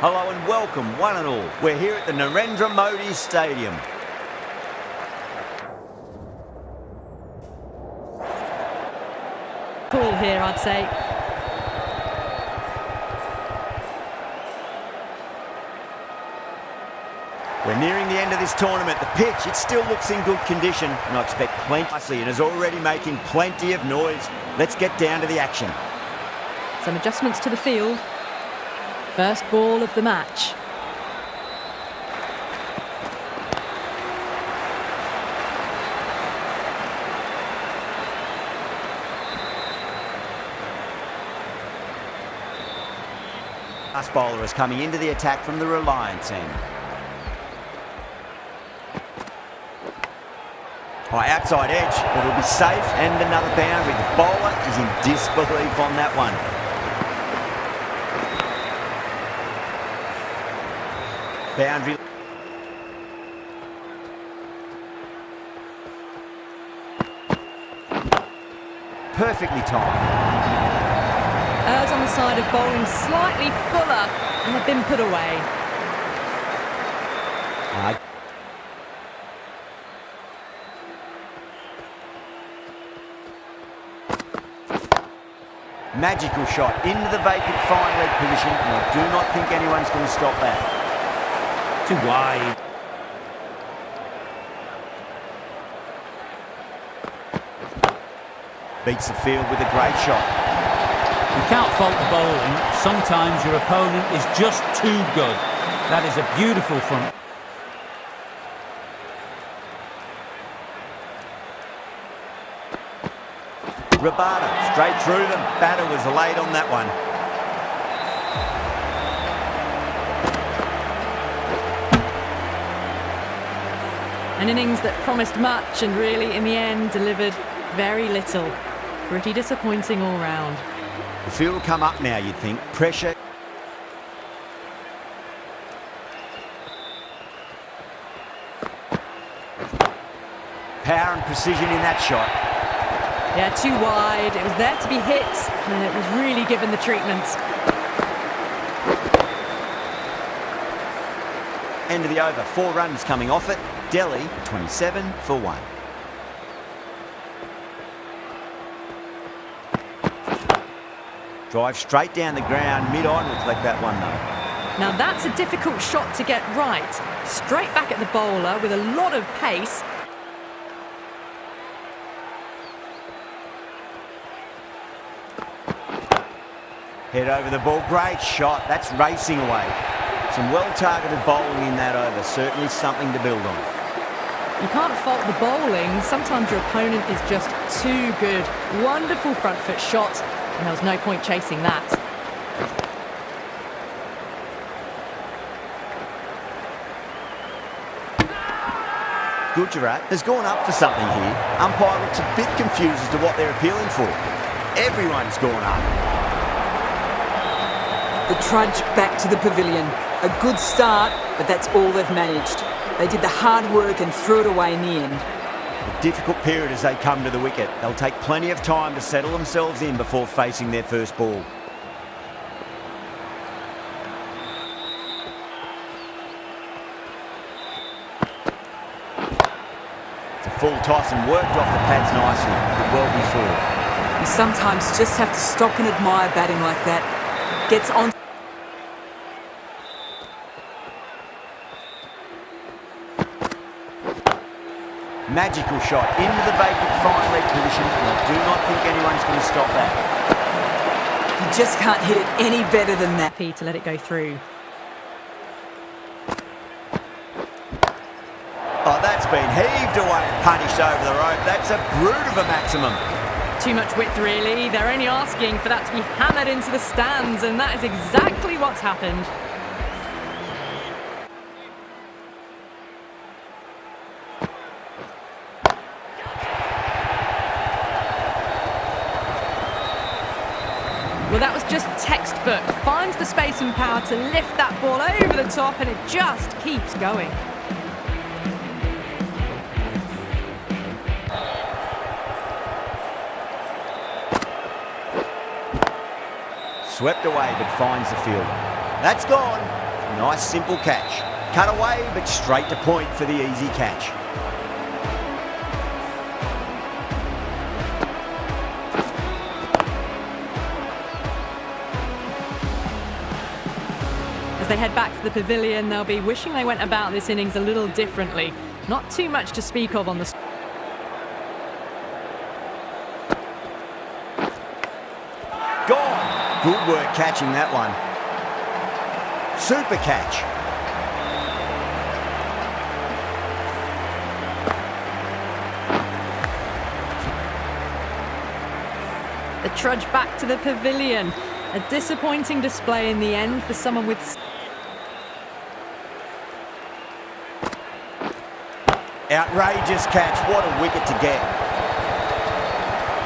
Hello and welcome, one and all. We're here at the Narendra Modi Stadium. Cool here, I'd say. We're nearing the end of this tournament. The pitch, it still looks in good condition, and I expect plenty, and is already making plenty of noise. Let's get down to the action. Some adjustments to the field. First ball of the match. Fast bowler is coming into the attack from the Reliance end. High outside edge, but it'll be safe, and another boundary. The bowler is in disbelief on that one. Boundary. Perfectly timed. Errs on the side of bowling slightly fuller, and they've been put away. Magical shot into the vacant fine leg position, and I do not think anyone's going to stop that. Too wide. Beats the field with a great shot. You can't fault the bowling. Sometimes your opponent is just too good. That is a beautiful front. Rabada, straight through them. Batter was late on that one. An innings that promised much and really, in the end, delivered very little. Pretty disappointing all round. The field will come up now, you'd think. Pressure. Power and precision in that shot. Yeah, too wide. It was there to be hit, and it was really given the treatment. End of the over. 4 runs coming off it. Delhi, 27 for 1. Drive straight down the ground, mid-on, will collect that one though. Now that's a difficult shot to get right. Straight back at the bowler with a lot of pace. Head over the ball, great shot. That's racing away. Some well-targeted bowling in that over, certainly something to build on. You can't fault the bowling. Sometimes your opponent is just too good. Wonderful front foot shot, and there was no point chasing that. Gujarat has gone up for something here. Umpire looks a bit confused as to what they're appealing for. Everyone's gone up. The trudge back to the pavilion. A good start, but that's all they've managed. They did the hard work and threw it away in the end. A difficult period as they come to the wicket. They'll take plenty of time to settle themselves in before facing their first ball. It's a full toss and worked off the pads nicely, but well before. You sometimes just have to stop and admire batting like that. Gets on. Magical shot into the vacant fine leg position, and I do not think anyone's going to stop that. You just can't hit it any better than that. Happy to let it go through. Oh, that's been heaved away and punished over the rope. That's a brute of a maximum. Too much width, really. They're only asking for that to be hammered into the stands, and that is exactly what's happened. Well, that was just textbook. Finds the space and power to lift that ball over the top, and it just keeps going. Swept away, but finds the fielder. That's gone. Nice simple catch. Cut away, but straight to point for the easy catch. As they head back to the pavilion, they'll be wishing they went about this innings a little differently. Not too much to speak of on the... Gone! Good work catching that one. Super catch. The trudge back to the pavilion. A disappointing display in the end for someone with... Outrageous catch. What a wicket to get.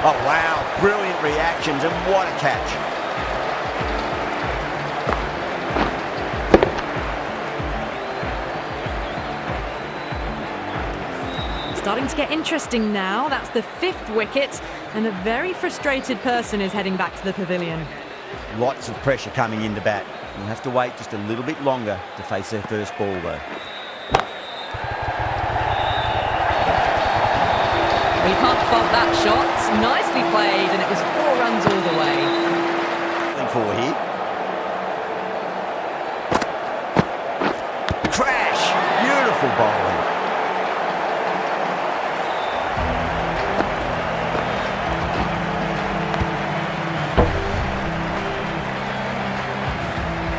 Oh, wow. Brilliant reactions and what a catch. Starting to get interesting now. That's the 5th wicket, and a very frustrated person is heading back to the pavilion. Lots of pressure coming in to bat. We'll have to wait just a little bit longer to face their first ball, though. Well, you can't fault that shot. Nicely played, and it was 4 runs all the way. Looking for here. Crash! Beautiful bowling.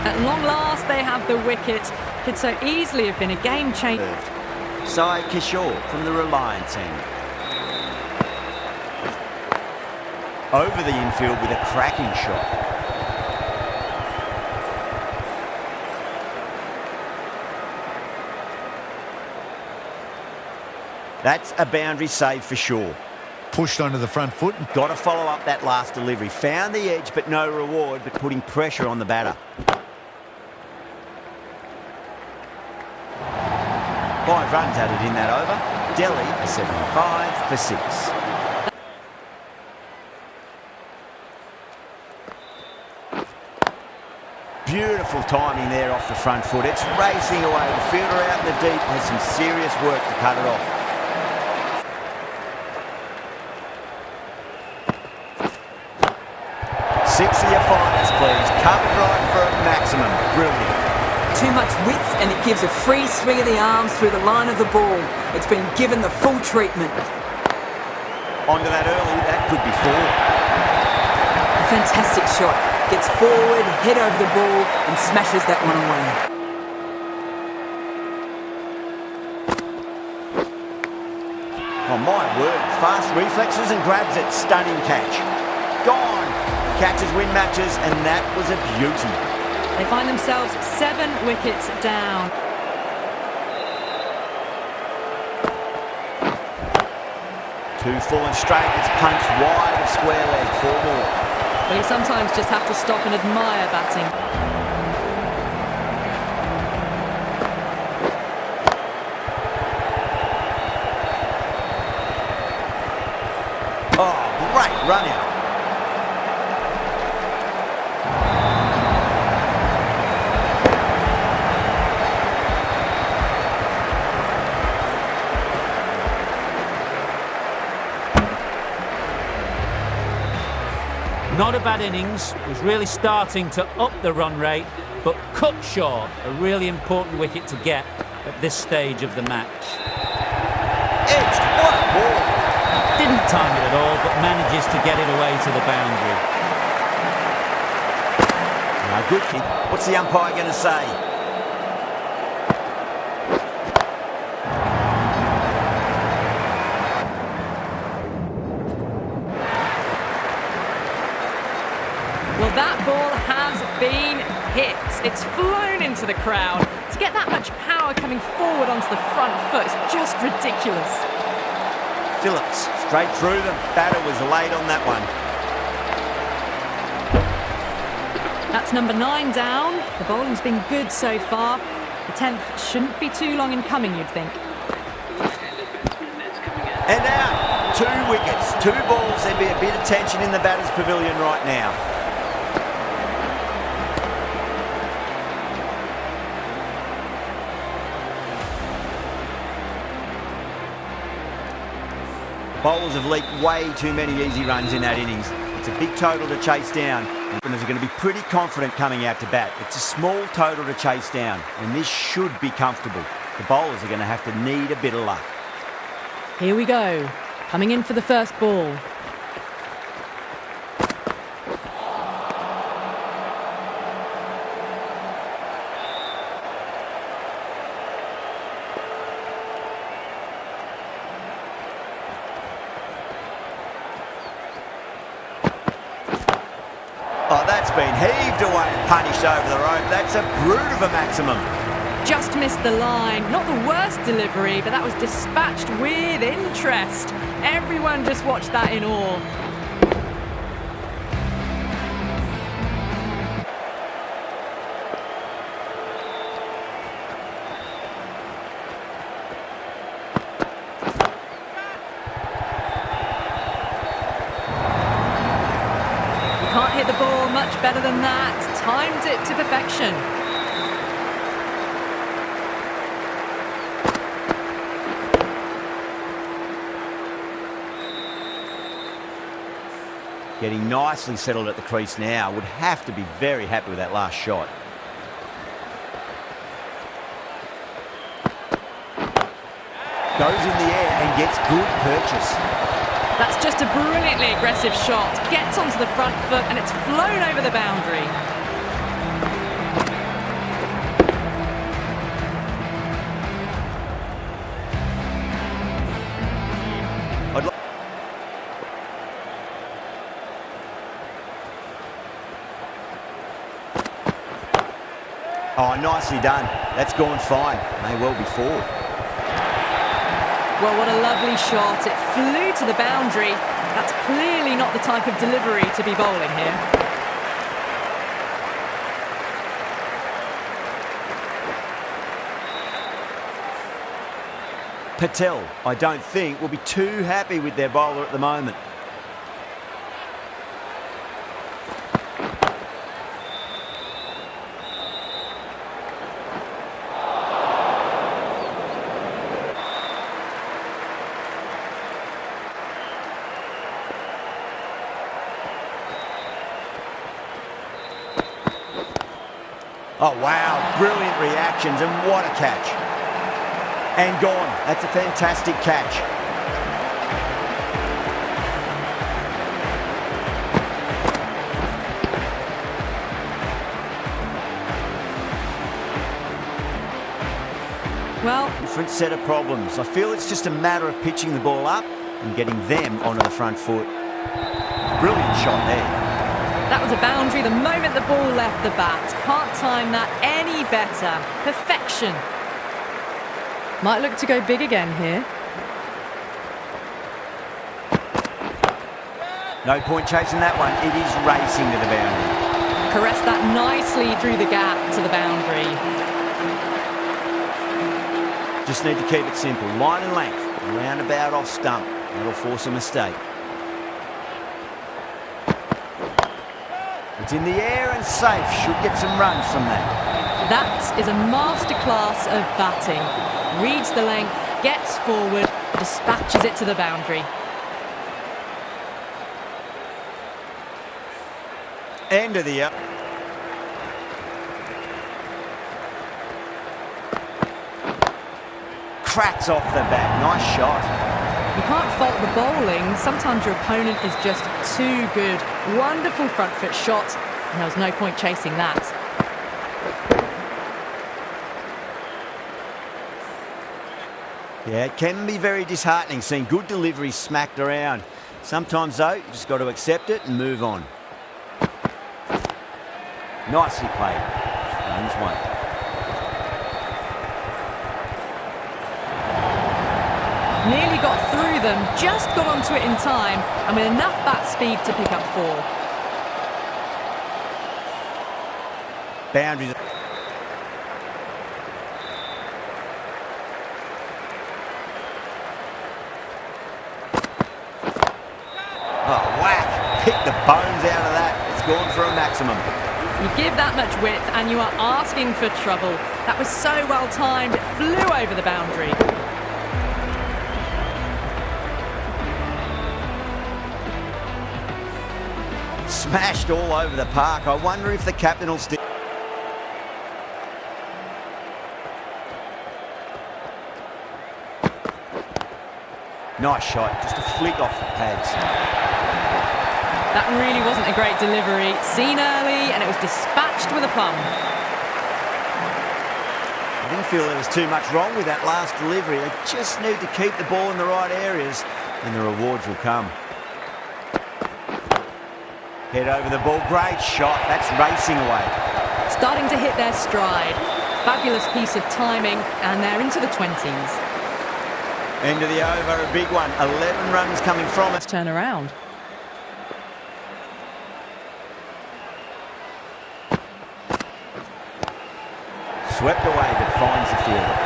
At long last, they have the wicket. Could so easily have been a game changer. Sai Kishore from the Reliance end. Over the infield with a cracking shot. That's a boundary save for sure. Pushed onto the front foot. Got to follow up that last delivery. Found the edge, but no reward, but putting pressure on the batter. 5 runs added in that over. Delhi a 75 for 6. Beautiful timing there off the front foot. It's racing away. The fielder out in the deep has some serious work to cut it off. Six of your finest, please. Cover drive for a maximum. Brilliant. Too much width and it gives a free swing of the arms through the line of the ball. It's been given the full treatment. Onto that early, that could be 4. A fantastic shot. Gets forward, head over the ball and smashes that one away. Oh my word, fast reflexes and grabs it. Stunning catch. Gone. Catches win matches and that was a beauty. They find themselves 7 wickets down. Two full and straight. It's punched wide of square leg. 4 more. Well, you sometimes just have to stop and admire batting. Oh, great run out. Not a bad innings, was really starting to up the run rate, but cut short, a really important wicket to get at this stage of the match. Edged, what a ball. Didn't time it at all, but manages to get it away to the boundary. No, good kick. What's the umpire going to say? Well, that ball has been hit. It's flown into the crowd. To get that much power coming forward onto the front foot is just ridiculous. Phillips, straight through them. Batter was late on that one. That's number 9 down. The bowling's been good so far. The 10th shouldn't be too long in coming, you'd think. And out. 2 wickets, 2 balls. There'd be a bit of tension in the batter's pavilion right now. Bowlers have leaked way too many easy runs in that innings. It's a big total to chase down, and openers are going to be pretty confident coming out to bat. It's a small total to chase down, and this should be comfortable. The bowlers are going to have to need a bit of luck. Here we go. Coming in for the first ball. Oh, that's been heaved away and punished over the rope. That's a brute of a maximum. Just missed the line. Not the worst delivery, but that was dispatched with interest. Everyone just watched that in awe. Can't hit the ball much better than that. Timed it to perfection. Getting nicely settled at the crease now. Would have to be very happy with that last shot. Goes in the air and gets good purchase. That's just a brilliantly aggressive shot. Gets onto the front foot and it's flown over the boundary. Oh, nicely done. That's gone fine. May well be four. Well, what a lovely shot. It flew to the boundary. That's clearly not the type of delivery to be bowling here. Patel, I don't think, will be too happy with their bowler at the moment. Oh, wow, brilliant reactions, and what a catch. And gone. That's a fantastic catch. Well, different set of problems. I feel it's just a matter of pitching the ball up and getting them onto the front foot. Brilliant shot there. That was a boundary the moment the ball left the bat. Can't time that any better. Perfection. Might look to go big again here. No point chasing that one. It is racing to the boundary. Caress that nicely through the gap to the boundary. Just need to keep it simple. Line and length. Roundabout off stump. That'll force a mistake. It's in the air and safe. Should get some runs from that. That is a masterclass of batting. Reads the length, gets forward, dispatches it to the boundary. End of the up. Cracks off the bat. Nice shot. You can't fault the bowling. Sometimes your opponent is just too good. Wonderful front foot shot, and there was no point chasing that. Yeah, it can be very disheartening seeing good deliveries smacked around. Sometimes, though, you just got to accept it and move on. Nicely played. Runs one. Nearly got through them, just got onto it in time, and with enough bat speed to pick up four. Boundaries. Oh, whack! Pick the bones out of that. It's gone for a maximum. You give that much width and you are asking for trouble. That was so well timed, it flew over the boundary. smashed all over the park. I wonder if the captain will still... Nice shot, just a flick off the pads. That really wasn't a great delivery. Seen early, and it was dispatched with aplomb. I didn't feel there was too much wrong with that last delivery. They just need to keep the ball in the right areas, and the rewards will come. Head over the ball, great shot. That's racing away. Starting to hit their stride. Fabulous piece of timing, and they're into the 20s. End of the over, a big one. 11 runs coming from it. Turn around. Swept away, but finds the fielder.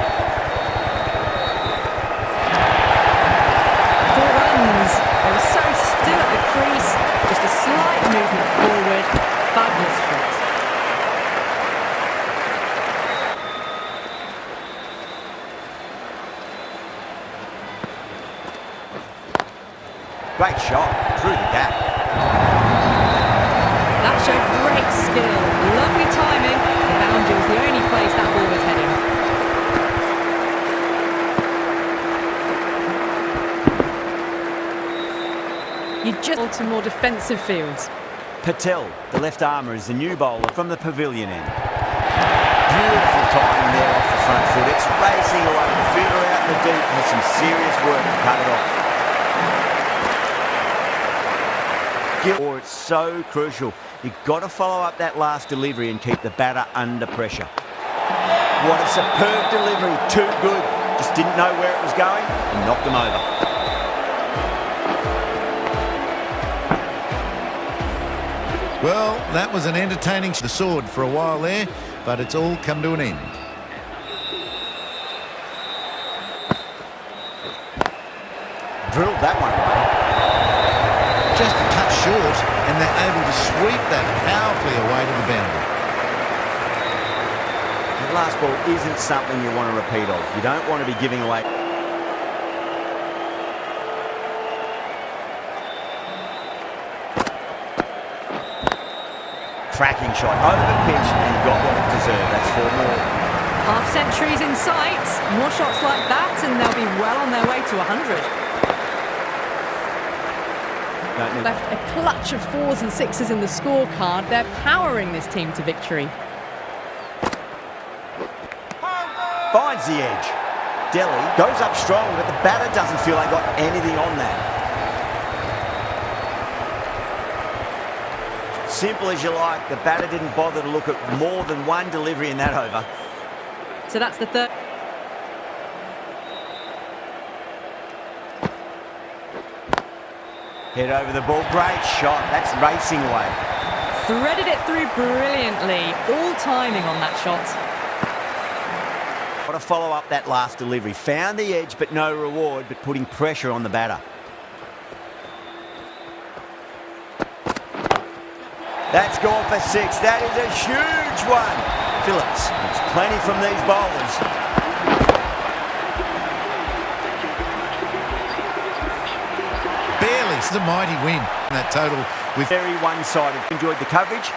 4 runs. They were so still at the crease. Just a slight movement forward. Fabulous shot. Great shot, through the gap. That showed great skill. Lovely timing. The boundary was the only place that ball was heading. You just to more defensive fields. Patel, the left armour, is the new bowler from the pavilion end. Beautiful timing there off the front foot. It's racing away. The fielder out in the deep has some serious work to cut it off. Or it's so crucial. You've got to follow up that last delivery and keep the batter under pressure. What a superb delivery. Too good. Just didn't know where it was going and knocked them over. Well, that was an entertaining the sword for a while there, but it's all come to an end. Drilled that one away. Just a touch short, and they're able to sweep that powerfully away to the boundary. The last ball isn't something you want to repeat of. You don't want to be giving away. Cracking shot over the pitch and got what it deserved. That's 4 more. Half centuries in sight. More shots like that, and they'll be well on their way to 100. Left a clutch of 4s and 6s in the scorecard. They're powering this team to victory. Finds the edge. Delhi goes up strong, but the batter doesn't feel they got anything on that. Simple as you like, the batter didn't bother to look at more than one delivery in that over. So that's the third. Head over the ball, great shot, that's racing away. Threaded it through brilliantly. All timing on that shot. Got to follow up that last delivery. Found the edge, but no reward, but putting pressure on the batter. That's gone for 6. That is a huge one. Phillips, it's plenty from these bowlers. Barely. It's a mighty win. That total with Very one-sided. Enjoyed the coverage.